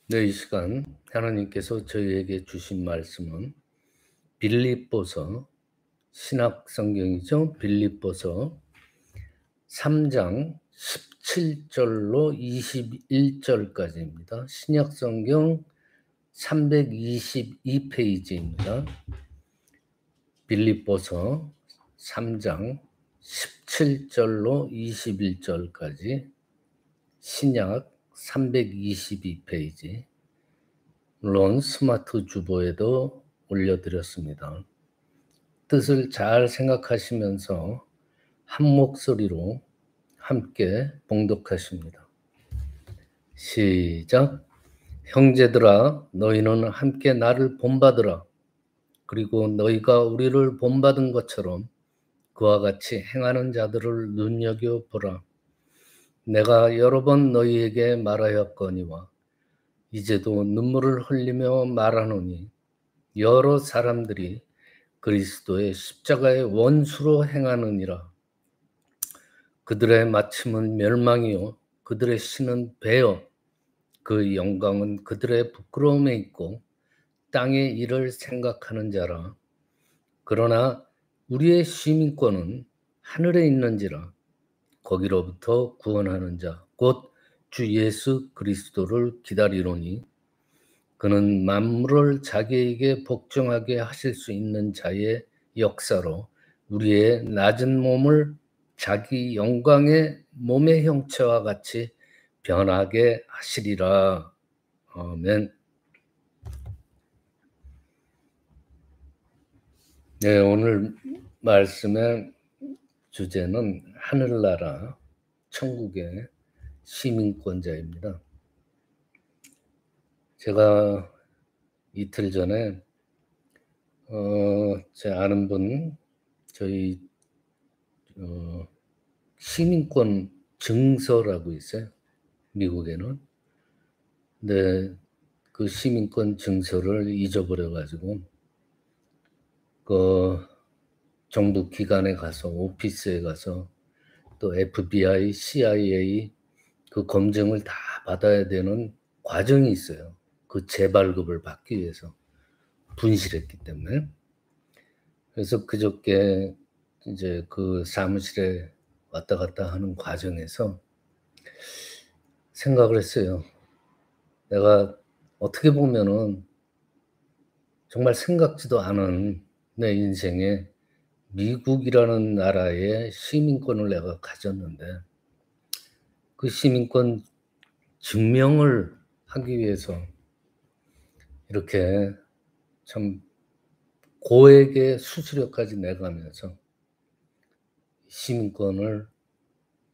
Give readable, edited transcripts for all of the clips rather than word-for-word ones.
네, 이 시간 하나님께서 저희에게 주신 말씀은 빌립보서 신약 성경이죠. 빌립보서 3장 17 절로 21 절까지입니다. 신약 성경 322 페이지입니다. 빌립보서 3장 17 절로 21 절까지 신약 322 페이지. 물론 스마트 주보에도 올려드렸습니다. 뜻을 잘 생각하시면서 한 목소리로 함께 봉독하십니다. 시작. 형제들아, 너희는 함께 나를 본받으라. 그리고 너희가 우리를 본받은 것처럼 그와 같이 행하는 자들을 눈여겨보라. 내가 여러 번 너희에게 말하였거니와 이제도 눈물을 흘리며 말하노니 여러 사람들이 그리스도의 십자가의 원수로 행하느니라. 그들의 마침은 멸망이요 그들의 신은 배여 그 영광은 그들의 부끄러움에 있고 땅의 일을 생각하는 자라. 그러나 우리의 시민권은 하늘에 있는지라. 거기로부터 구원하는 자 곧 주 예수 그리스도를 기다리노니 그는 만물을 자기에게 복종하게 하실 수 있는 자의 역사로 우리의 낮은 몸을 자기 영광의 몸의 형체와 같이 변하게 하시리라. 아멘. 네, 오늘 말씀의 주제는 하늘나라 천국의 시민권자입니다. 제가 이틀 전에 제 아는 분 저희 시민권 증서라고 있어요, 미국에는. 근데 그 시민권 증서를 잊어버려 가지고 그 정부 기관에 가서 오피스에 가서 또 FBI, CIA 그 검증을 다 받아야 되는 과정이 있어요. 그 재발급을 받기 위해서 분실했기 때문에. 그래서 그저께 이제 그 사무실에 왔다 갔다 하는 과정에서 생각을 했어요. 내가 어떻게 보면은 정말 생각지도 않은 내 인생에 미국이라는 나라의 시민권을 내가 가졌는데 그 시민권 증명을 하기 위해서 이렇게 참 고액의 수수료까지 내가면서 시민권을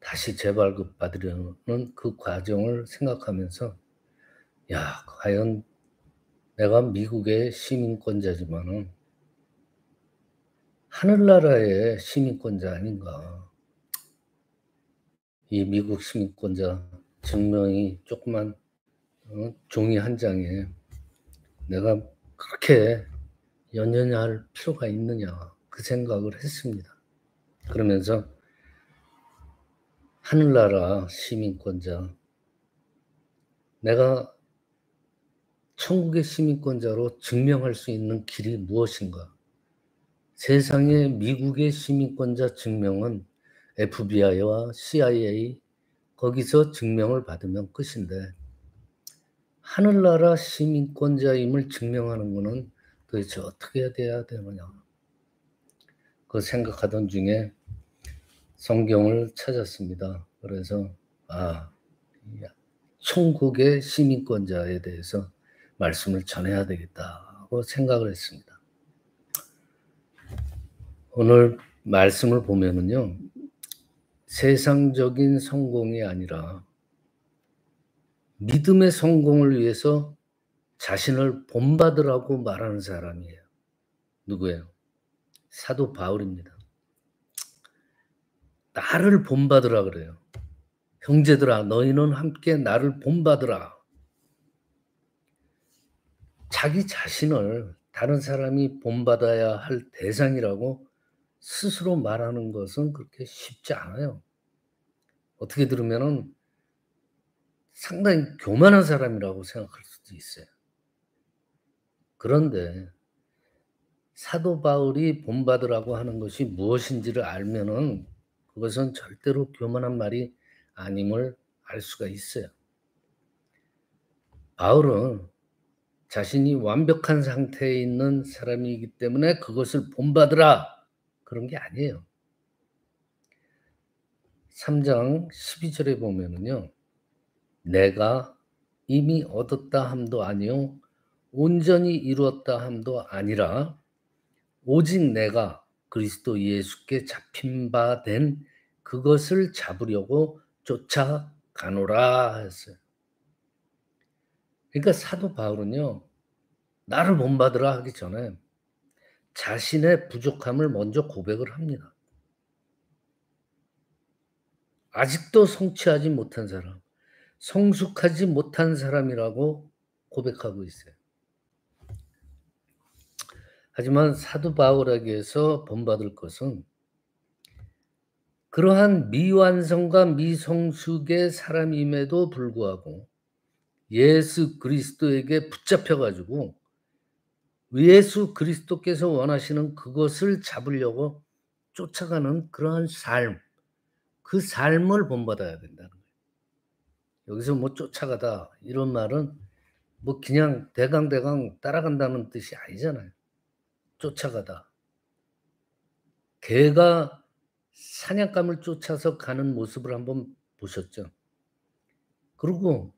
다시 재발급받으려는 그 과정을 생각하면서 야, 과연 내가 미국의 시민권자지만은 하늘나라의 시민권자 아닌가. 이 미국 시민권자 증명이 조그만 종이 한 장에 내가 그렇게 연연해야 할 필요가 있느냐, 그 생각을 했습니다. 그러면서 하늘나라 시민권자, 내가 천국의 시민권자로 증명할 수 있는 길이 무엇인가? 세상의 미국의 시민권자 증명은 FBI와 CIA 거기서 증명을 받으면 끝인데 하늘나라 시민권자임을 증명하는 것은 도대체 어떻게 돼야 되느냐. 그 생각하던 중에 성경을 찾았습니다. 그래서 천국의 시민권자에 대해서 말씀을 전해야 되겠다고 생각을 했습니다. 오늘 말씀을 보면은요, 세상적인 성공이 아니라 믿음의 성공을 위해서 자신을 본받으라고 말하는 사람이에요. 누구예요? 사도 바울입니다. 나를 본받으라 그래요. 형제들아, 너희는 함께 나를 본받으라. 자기 자신을 다른 사람이 본받아야 할 대상이라고 스스로 말하는 것은 그렇게 쉽지 않아요. 어떻게 들으면은 상당히 교만한 사람이라고 생각할 수도 있어요. 그런데 사도 바울이 본받으라고 하는 것이 무엇인지를 알면은 그것은 절대로 교만한 말이 아님을 알 수가 있어요. 바울은 자신이 완벽한 상태에 있는 사람이기 때문에 그것을 본받으라 그런 게 아니에요. 3장 12절에 보면은요. 내가 이미 얻었다 함도 아니요 온전히 이루었다 함도 아니라 오직 내가 그리스도 예수께 잡힌 바 된 그것을 잡으려고 쫓아가노라 했어요. 그러니까 사도 바울은요. 나를 본받으라 하기 전에 자신의 부족함을 먼저 고백을 합니다. 아직도 성취하지 못한 사람, 성숙하지 못한 사람이라고 고백하고 있어요. 하지만 사도 바울에게서 본받을 것은 그러한 미완성과 미성숙의 사람임에도 불구하고 예수 그리스도에게 붙잡혀 가지고 예수 그리스도께서 원하시는 그것을 잡으려고 쫓아가는 그러한 삶, 그 삶을 본받아야 된다는 거예요. 여기서 뭐 쫓아가다 이런 말은 뭐 그냥 대강대강 따라간다는 뜻이 아니잖아요. 쫓아가다. 개가 사냥감을 쫓아서 가는 모습을 한번 보셨죠? 그리고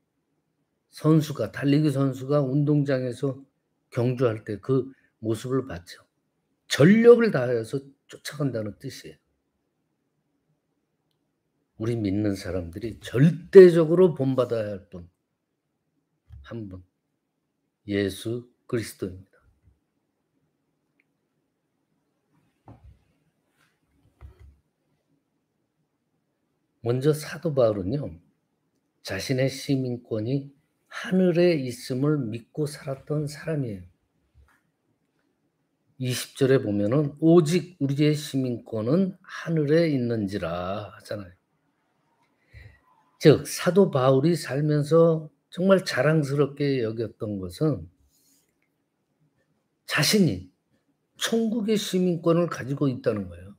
선수가 달리기 선수가 운동장에서 경주할 때 그 모습을 봤죠. 전력을 다해서 쫓아간다는 뜻이에요. 우리 믿는 사람들이 절대적으로 본받아야 할 분, 한 분, 예수 그리스도입니다. 먼저 사도 바울은요. 자신의 시민권이 하늘에 있음을 믿고 살았던 사람이에요. 20절에 보면은 오직 우리의 시민권은 하늘에 있는지라 하잖아요. 즉 사도 바울이 살면서 정말 자랑스럽게 여겼던 것은 자신이 천국의 시민권을 가지고 있다는 거예요.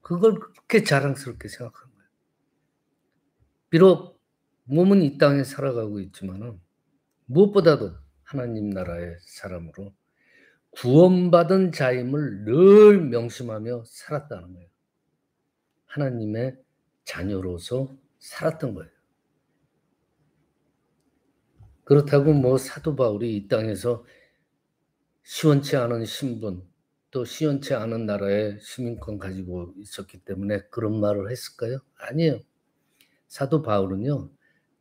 그걸 그렇게 자랑스럽게 생각한 거예요. 비록 몸은 이 땅에 살아가고 있지만은 무엇보다도 하나님 나라의 사람으로 구원받은 자임을 늘 명심하며 살았다는 거예요. 하나님의 자녀로서 살았던 거예요. 그렇다고 뭐 사도 바울이 이 땅에서 시원치 않은 신분, 또 시원치 않은 나라의 시민권 가지고 있었기 때문에 그런 말을 했을까요? 아니에요. 사도 바울은요.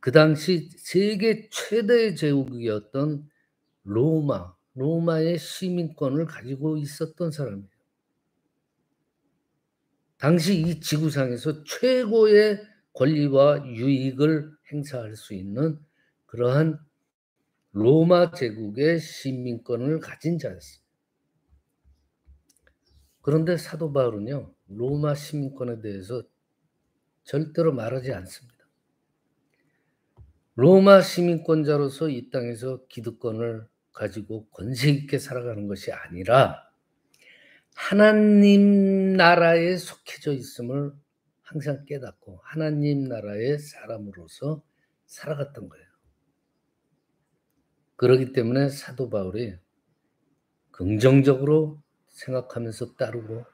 그 당시 세계 최대 제국이었던 로마의 시민권을 가지고 있었던 사람이에요. 당시 이 지구상에서 최고의 권리와 유익을 행사할 수 있는 그러한 로마 제국의 시민권을 가진 자였어요. 그런데 사도 바울은요. 로마 시민권에 대해서 절대로 말하지 않습니다. 로마 시민권자로서 이 땅에서 기득권을 가지고 권세 있게 살아가는 것이 아니라 하나님 나라에 속해져 있음을 항상 깨닫고 하나님 나라의 사람으로서 살아갔던 거예요. 그렇기 때문에 사도 바울이 긍정적으로 생각하면서 따르고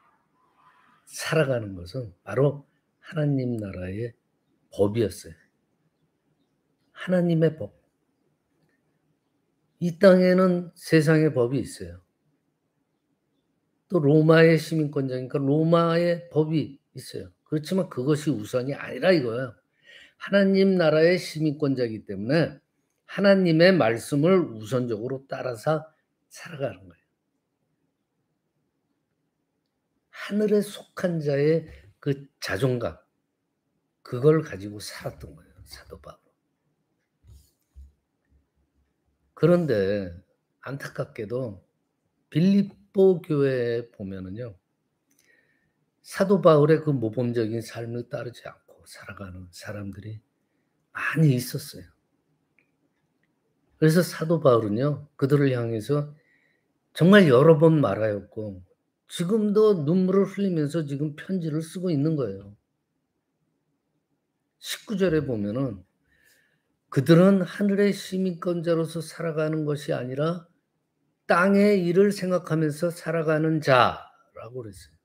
살아가는 것은 바로 하나님 나라의 법이었어요. 하나님의 법. 이 땅에는 세상의 법이 있어요. 또 로마의 시민권자니까 로마의 법이 있어요. 그렇지만 그것이 우선이 아니라 이거예요. 하나님 나라의 시민권자이기 때문에 하나님의 말씀을 우선적으로 따라서 살아가는 거예요. 하늘에 속한 자의 그 자존감, 그걸 가지고 살았던 거예요, 사도 바울. 그런데 안타깝게도 빌립보 교회에 보면은요. 사도 바울의 그 모범적인 삶을 따르지 않고 살아가는 사람들이 많이 있었어요. 그래서 사도 바울은요, 그들을 향해서 정말 여러 번 말하였고 지금도 눈물을 흘리면서 지금 편지를 쓰고 있는 거예요. 19절에 보면은 그들은 하늘의 시민권자로서 살아가는 것이 아니라 땅의 일을 생각하면서 살아가는 자라고 그랬어요.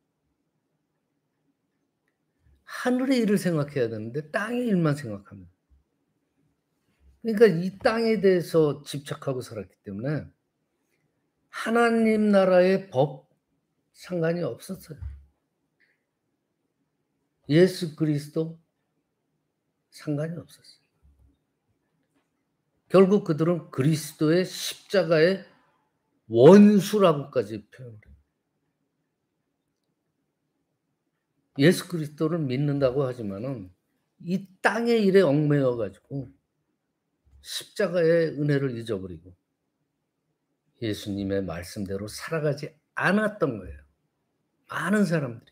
하늘의 일을 생각해야 되는데 땅의 일만 생각하면. 그러니까 이 땅에 대해서 집착하고 살았기 때문에 하나님 나라의 법 상관이 없었어요. 예수 그리스도 상관이 없었어요. 결국 그들은 그리스도의 십자가의 원수라고까지 표현을 해요. 예수 그리스도를 믿는다고 하지만은 이 땅의 일에 얽매여 가지고 십자가의 은혜를 잊어버리고 예수님의 말씀대로 살아가지 않았던 거예요. 많은 사람들이.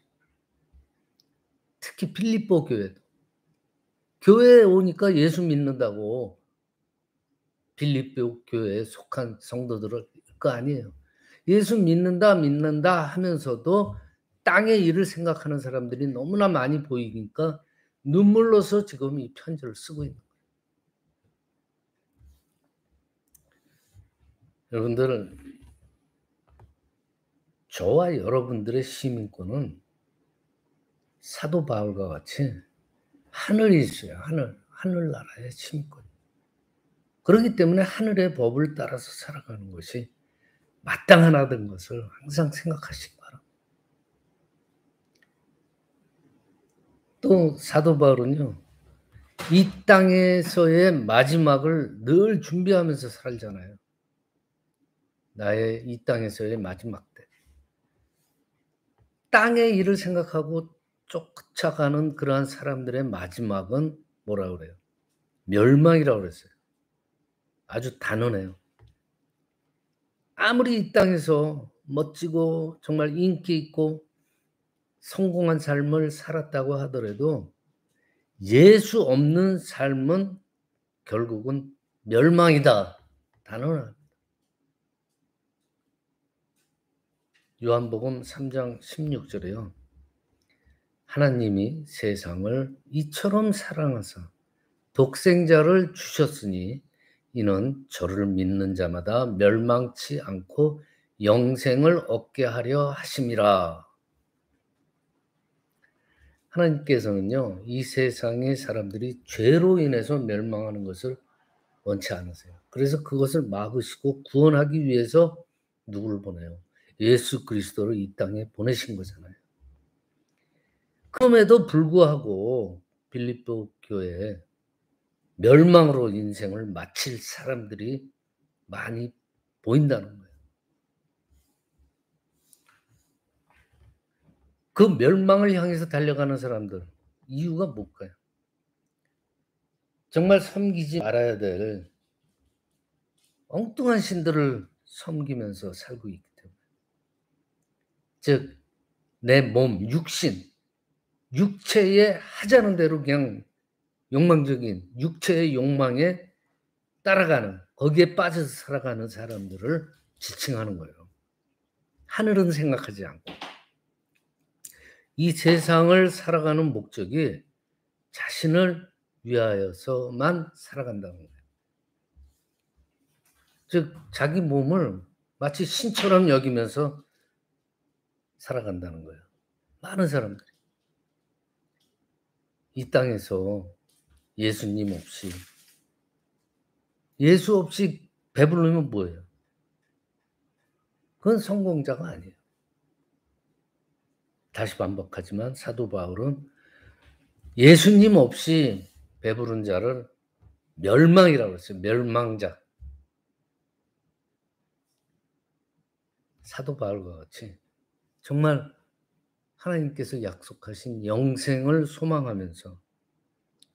특히 빌립보 교회도. 교회에 오니까 예수 믿는다고 빌립보 교회에 속한 성도들을 거 아니에요. 예수 믿는다 하면서도 땅의 일을 생각하는 사람들이 너무나 많이 보이니까 눈물로서 지금 이 편지를 쓰고 있는 거예요. 여러분들, 저와 여러분들의 시민권은 사도 바울과 같이 하늘이 있어요. 하늘나라의 시민권. 그렇기 때문에 하늘의 법을 따라서 살아가는 것이 마땅하다는 것을 항상 생각하시기 바랍니다. 또 사도 바울은요, 이 땅에서의 마지막을 늘 준비하면서 살잖아요. 나의 이 땅에서의 마지막 때. 땅의 일을 생각하고 쫓아가는 그러한 사람들의 마지막은 뭐라 그래요? 멸망이라고 그랬어요. 아주 단언해요. 아무리 이 땅에서 멋지고 정말 인기 있고 성공한 삶을 살았다고 하더라도 예수 없는 삶은 결국은 멸망이다. 단언합니다. 요한복음 3장 16절에요. 하나님이 세상을 이처럼 사랑하사 독생자를 주셨으니 이는 저를 믿는 자마다 멸망치 않고 영생을 얻게 하려 하심이라. 하나님께서는요, 이 세상의 사람들이 죄로 인해서 멸망하는 것을 원치 않으세요. 그래서 그것을 막으시고 구원하기 위해서 누구를 보내요? 예수 그리스도를 이 땅에 보내신 거잖아요. 그럼에도 불구하고 빌립보 교회에 멸망으로 인생을 마칠 사람들이 많이 보인다는 거예요. 그 멸망을 향해서 달려가는 사람들, 이유가 뭘까요? 정말 섬기지 말아야 될 엉뚱한 신들을 섬기면서 살고 있기 때문에. 즉, 내 몸, 육체에 하자는 대로 그냥 욕망적인 육체의 욕망에 따라가는, 거기에 빠져서 살아가는 사람들을 지칭하는 거예요. 하늘은 생각하지 않고. 이 세상을 살아가는 목적이 자신을 위하여서만 살아간다는 거예요. 즉 자기 몸을 마치 신처럼 여기면서 살아간다는 거예요. 많은 사람들이. 이 땅에서 예수님 없이, 예수 없이 배부르면 뭐예요? 그건 성공자가 아니에요. 다시 반복하지만 사도 바울은 예수님 없이 배부른 자를 멸망이라고 했어요. 멸망자. 사도 바울과 같이 정말 하나님께서 약속하신 영생을 소망하면서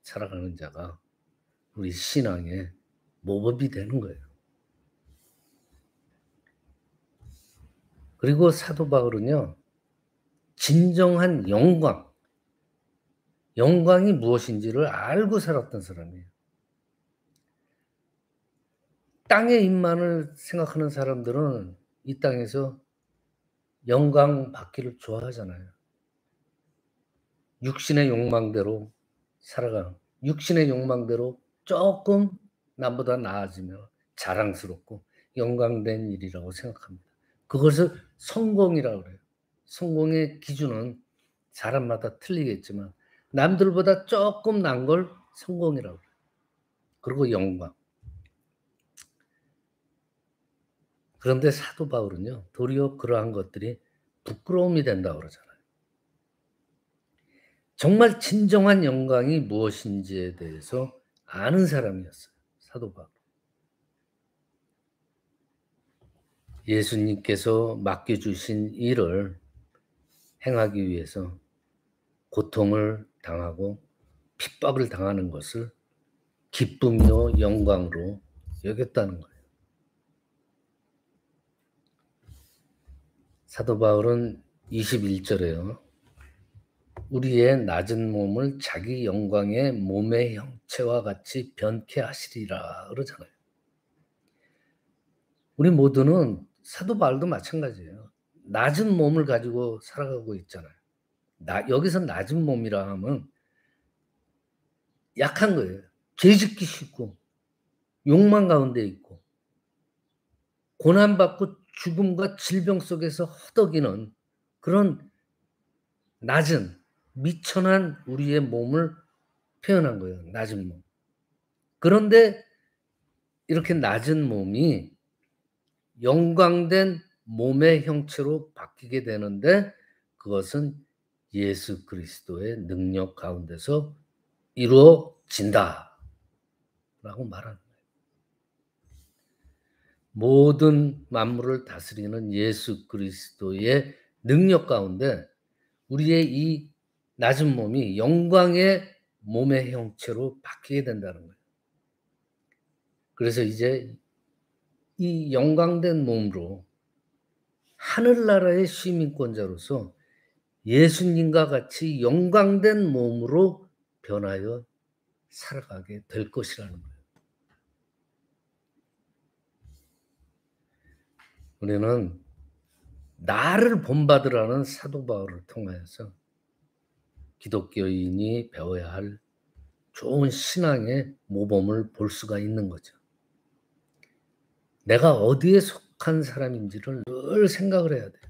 살아가는 자가 우리 신앙의 모범이 되는 거예요. 그리고 사도 바울은요, 진정한 영광이 무엇인지를 알고 살았던 사람이에요. 땅의 입만을 생각하는 사람들은 이 땅에서 영광 받기를 좋아하잖아요. 육신의 욕망대로 살아가는, 육신의 욕망대로 쪼끔 남보다 나아지면 자랑스럽고 영광된 일이라고 생각합니다. 그것을 성공이라고 그래요. 성공의 기준은 사람마다 틀리겠지만 남들보다 쪼끔 난 걸 성공이라고 그래요. 그리고 영광. 그런데 사도 바울은요, 도리어 그러한 것들이 부끄러움이 된다고 그러잖아요. 정말 진정한 영광이 무엇인지에 대해서 아는 사람이었어요, 사도 바울. 예수님께서 맡겨주신 일을 행하기 위해서 고통을 당하고 핍박을 당하는 것을 기쁨이요 영광으로 여겼다는 거예요. 사도 바울은 21절에요. 우리의 낮은 몸을 자기 영광의 몸의 형체와 같이 변케 하시리라 그러잖아요. 우리 모두는 사도 바울도 마찬가지예요. 낮은 몸을 가지고 살아가고 있잖아요. 여기서 낮은 몸이라 하면 약한 거예요. 죄짓기 쉽고 욕망 가운데 있고 고난받고 죽음과 질병 속에서 허덕이는 그런 낮은 미천한 우리의 몸을 표현한 거예요. 낮은 몸. 그런데 이렇게 낮은 몸이 영광된 몸의 형체로 바뀌게 되는데 그것은 예수 그리스도의 능력 가운데서 이루어진다라고 말하는 거예요. 모든 만물을 다스리는 예수 그리스도의 능력 가운데 우리의 이 낮은 몸이 영광의 몸의 형체로 바뀌게 된다는 거예요. 그래서 이제 이 영광된 몸으로 하늘나라의 시민권자로서 예수님과 같이 영광된 몸으로 변하여 살아가게 될 것이라는 거예요. 우리는 나를 본받으라는 사도 바울을 통하여서 기독교인이 배워야 할 좋은 신앙의 모범을 볼 수가 있는 거죠. 내가 어디에 속한 사람인지를 늘 생각을 해야 돼요.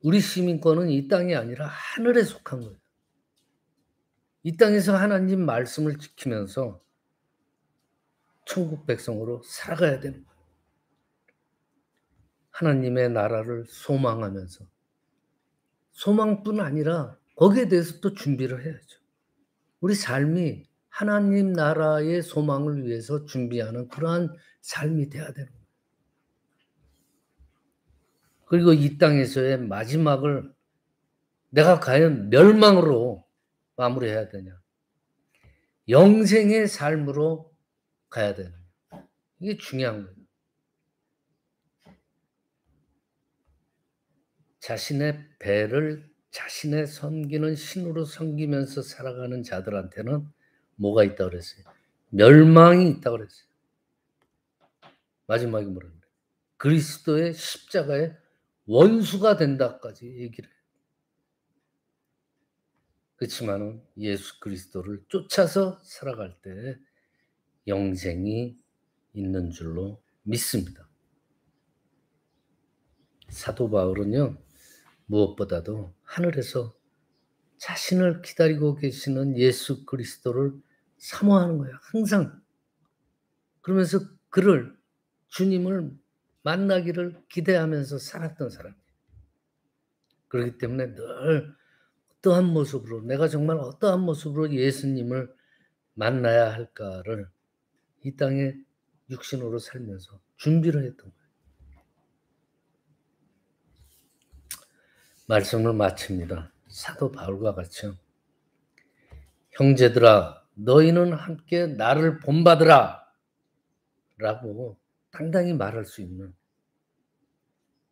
우리 시민권은 이 땅이 아니라 하늘에 속한 거예요. 이 땅에서 하나님 말씀을 지키면서 천국 백성으로 살아가야 되는 거예요. 하나님의 나라를 소망하면서 소망뿐 아니라 거기에 대해서 또 준비를 해야죠. 우리 삶이 하나님 나라의 소망을 위해서 준비하는 그러한 삶이 돼야 되는 거예요. 그리고 이 땅에서의 마지막을 내가 과연 멸망으로 마무리해야 되냐, 영생의 삶으로 가야 되느냐, 이게 중요한 거예요. 자신의 배를 자신의 섬기는 신으로 섬기면서 살아가는 자들한테는 뭐가 있다고 그랬어요? 멸망이 있다고 그랬어요. 마지막에 뭐라 그래요? 그리스도의 십자가의 원수가 된다까지 얘기를 해요. 그렇지만은 예수 그리스도를 쫓아서 살아갈 때 영생이 있는 줄로 믿습니다. 사도 바울은요, 무엇보다도 하늘에서 자신을 기다리고 계시는 예수 그리스도를 사모하는 거예요. 항상. 그러면서 주님을 만나기를 기대하면서 살았던 사람이에요. 그렇기 때문에 늘 어떠한 모습으로, 내가 정말 어떠한 모습으로 예수님을 만나야 할까를 이 땅에 육신으로 살면서 준비를 했던 거예요. 말씀을 마칩니다. 사도 바울과 같이요. 형제들아, 너희는 함께 나를 본받으라 라고 당당히 말할 수 있는,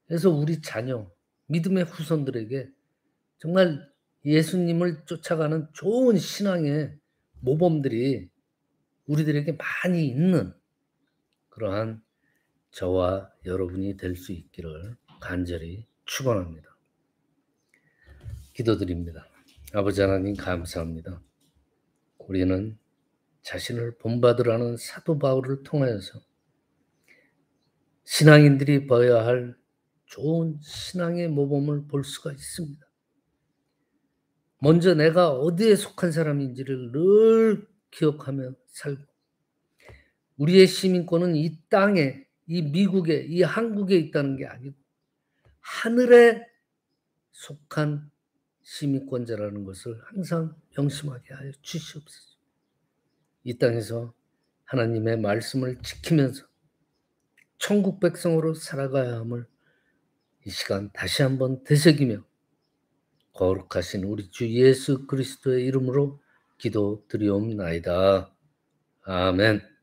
그래서 우리 자녀, 믿음의 후손들에게 정말 예수님을 쫓아가는 좋은 신앙의 모범들이 우리들에게 많이 있는 그러한 저와 여러분이 될 수 있기를 간절히 축원합니다. 기도드립니다. 아버지 하나님 감사합니다. 우리는 자신을 본받으라는 사도 바울을 통하여서 신앙인들이 봐야 할 좋은 신앙의 모범을 볼 수가 있습니다. 먼저 내가 어디에 속한 사람인지를 늘 기억하며 살고, 우리의 시민권은 이 땅에, 이 미국에, 이 한국에 있다는 게 아니고 하늘에 속한 시민권자라는 것을 항상 명심하게 하여 주시옵소서. 이 땅에서 하나님의 말씀을 지키면서 천국 백성으로 살아가야 함을 이 시간 다시 한번 되새기며 거룩하신 우리 주 예수 그리스도의 이름으로 기도드리옵나이다. 아멘.